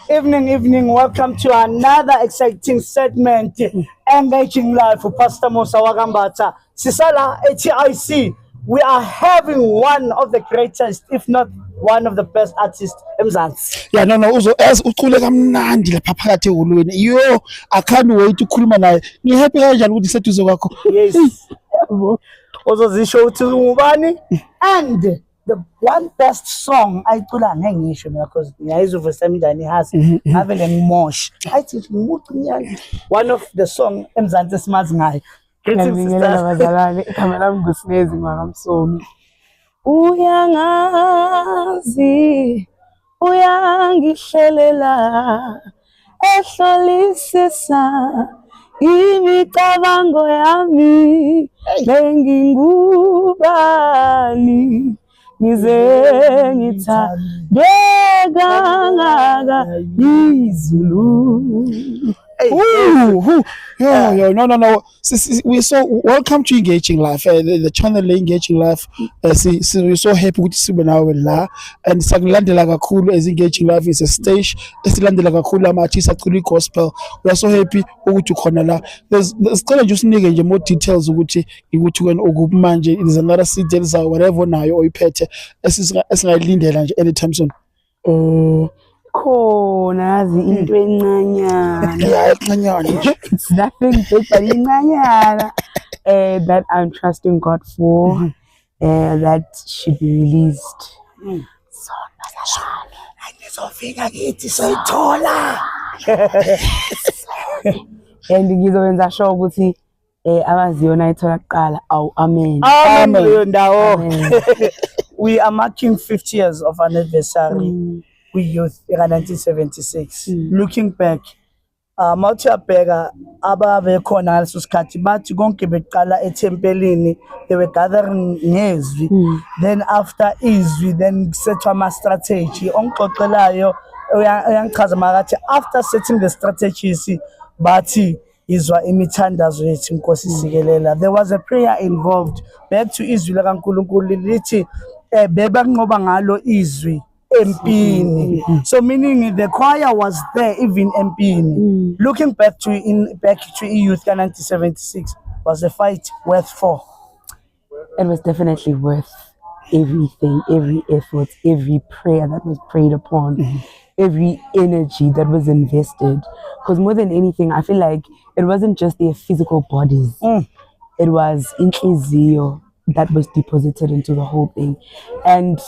Evening. Welcome to another exciting segment, Engaging Life with Pastor Musa Wagambata. Sisala ATIC, we are having one of the greatest, if not one of the best artists eMzansi. Yeah, no, uzo as ucule kamnandi lapha phakathi eholweni. Yo, I can't wait ukukhuluma naye. Ngihappy kanjani ukuthi seduze kwakho. Yes. Uzozisho ukuthi ungubani and the one best song ayicula ngengisho mina because ngiyayizwa first time njani hasi avele ngimosh ayithi ngimucinyana one of the song eMzansi esimazi ngayo. Ngiyabingelela bazalwane, igama lami nguSinezi Ngwakamsomi. Uyangazi, uyangihlelela, ehlolisisa imicabango yami, bengingubani, ngize ngithandeka kangaka izulu. Yo, no. We so welcome to Engaging Life, the channel Engaging Life. We're so happy with sibe nawe la, and sakulandela kakhulu as Engaging Life is a stage. Esilandela kakhulu ama-artists acula gospel. We are so happy ukuthi ukhona la. Sicela nje usinike nje more details ukuthi wena ukuphi manje. There's another CD or whatever nayo oyiphethe esingayilindela nje anytime soon. Khona yazi into encanyana. Yeah, encanyana nje. It's nothing big but incanyana that I'm trusting God for, that should be released. So Ngizofika kithi soyithola. And ngizokwenza sure ukuthi abaziyo nayithola kuqala. Amen. Amen. We are marking 50 years of anniversary. We youth in 1976. Looking back, mawuthiyabheka ababekhona ngaleso sikhathi bathi konke beqala ethempelini, they were gathering ngezwi. Then after izwi, then set ama strategy ongixoxelayo uyangichaza makathi after setting the strategies bathi izwa imithandazo yethu inkosi sikelela. There was a prayer involved. Back to izwi lakaNkulunkulu lithi bebanqoba ngalo izwi empini. So meaning the choir was there even empini. Looking back to youth 1976 was a fight worth for. It was definitely worth everything, every effort, every prayer that was prayed upon, every energy that was invested. Because more than anything, I feel like it wasn't just their physical bodies. It was inhliziyo that was deposited into the whole thing. And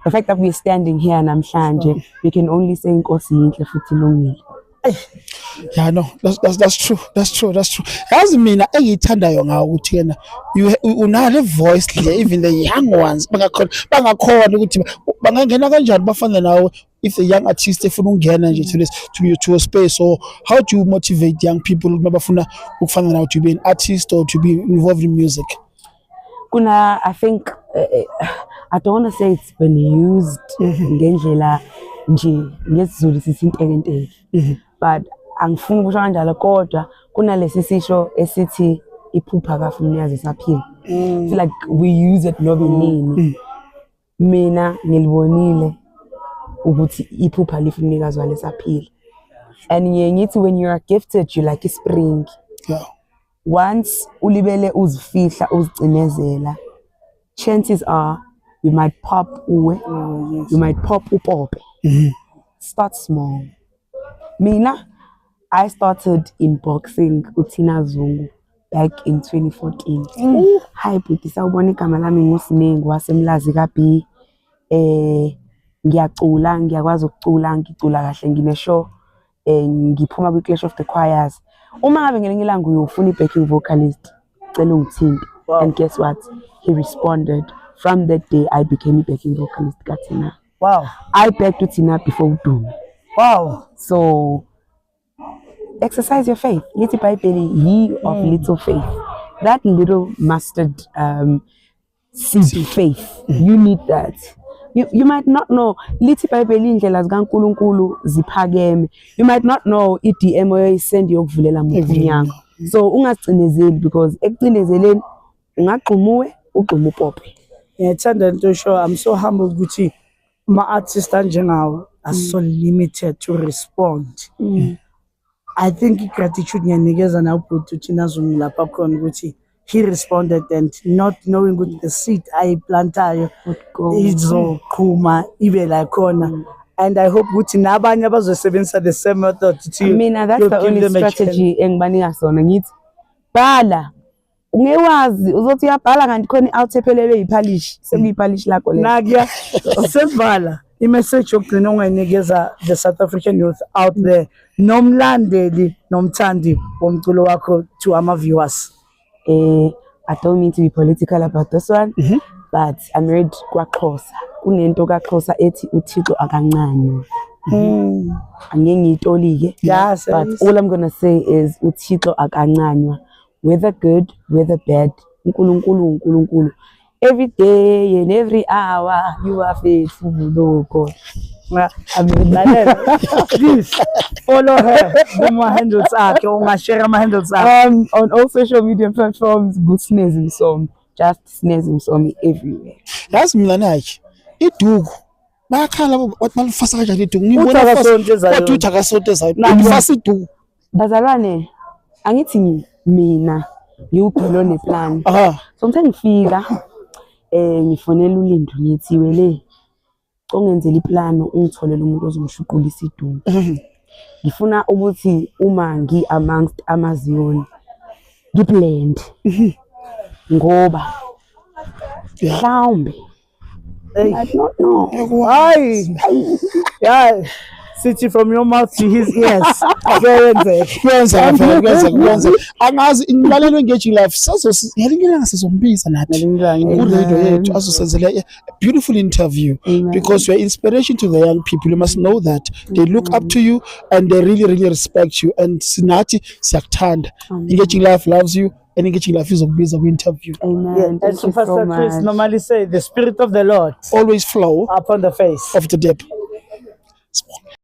the fact that we're standing here namhlanje, we can only say inkosi yinhle futhi ilungile. Yeah, no, that's true. Yazi mina engiyithandayo ngawo ukuthi yena unale voice le, even the young ones bangakhona ukuthi bangangena kanjani bafana nawe if the young artist efuna ukungena nje to a space. Or how do you motivate young people mabafuna ukufana nawe to be an artist or to be involved in music? I think I don't want to say it's been used ngendlela nje ngesizulu sithi inteke but angifuni ukusho kanjalo kodwa kunalesi sisho esithi iphupha kafu umnyazi saphila. Feel like we use it no binini. Mina ngilibonile ukuthi iphupha lifu umnikazi wale saphila. And ngithi when you are gifted you like a spring. Yeah. Once ulibele uzifihla uzicinezela, chances are you might pop uwe, you might pop upope. Start small. Mina, I started in boxing uThina Zungu back in 2014. Hi buti sawubona igama lami nguSinengi wasemlazi kaB. Ngiyacula, ngiyakwazi ukucula, ngicula kahle ngine show. Ngiphuma kwi Clash of the Choirs. Uma ngabe ngelinye ilanga uyofuna i-backing vocalist, cela ungithinte. And guess what? He responded. From that day, I became a backing vocalist kaThina. Wow. I backed uThina before uDumi. Wow. So, exercise your faith. Little Bible, ye of little faith. That little mustard seed faith, you need that. You might not know lithi iBhayibheli indlela zikaNkulunkulu ziphakeme. You might not know iDM oyisend yokuvulela umnyango. So ungacinezeli because ekucinezeleni ungaqhumuwe ugxuma upope. Ngiyethanda into show. I'm so humbled ukuthi ma artists anjengawo are so limited to respond. I think gratitude ngiyanikeza nawubhuti uthina Zulu lapha khona ukuthi he responded and not knowing ukuthi the seed ayiplantayo izoqhuma ibe la khona. And I hope ukuthi nabanye abazosebenzisa the same method to mina that's the only strategy engibanika sona ngithi bhala ungewazi uzothi uyabhala kanti khona out ephelele iphalish sekuyiphalish lakho le nakuya sevala imessage yokugcina ongayinikeza the South African youth out there nomlandeli nomthandi womculo wakho to ama viewers. I don't mean to be political about this one, but I'm married kwaXhosa. Kunento kaXhosa ethi uThixo akancanywa. Angeke ngiyitolike. Yes, but all I'm going to say is uThixo akancanywa. Whether good, whether bad, uNkulunkulu. Every day and every hour you are faithful, Lord God. Please follow her. My handles are share my handles on all social media platforms. Good Snezim song, just Snezim song everywhere. That's Milanach. Idugu. Bakhala what malufasa kanjani idugu? Ngibona what uthakasonto zayo. Ngifasa idugu. Bazalwane angithi mina ngiyuphilo neplan. So ngithe ngifika ngifonela uLindo ngithi wele ongenzela iplano ungitholele umuntu ozongishuqulisa idumo. Ngifuna ukuthi uma ngi amongst amaziyoni ngiblend ngoba mhlawumbe I don't know. Why? Yeah. City from your mouth to his ears. Kwenza angazi imlalelo engaging life ngelinye sizombiza nathi ku-radio yethu azosenzela a beautiful interview. Because you are inspiration to the young people. You must know that they look up to you and they really respect you, and sinathi siyakuthanda. Engaging life loves you and Engaging Life is okubiza ku-interview. Amen. As Pastor Chris normally say, the Spirit of the Lord always flow upon the face of the depth.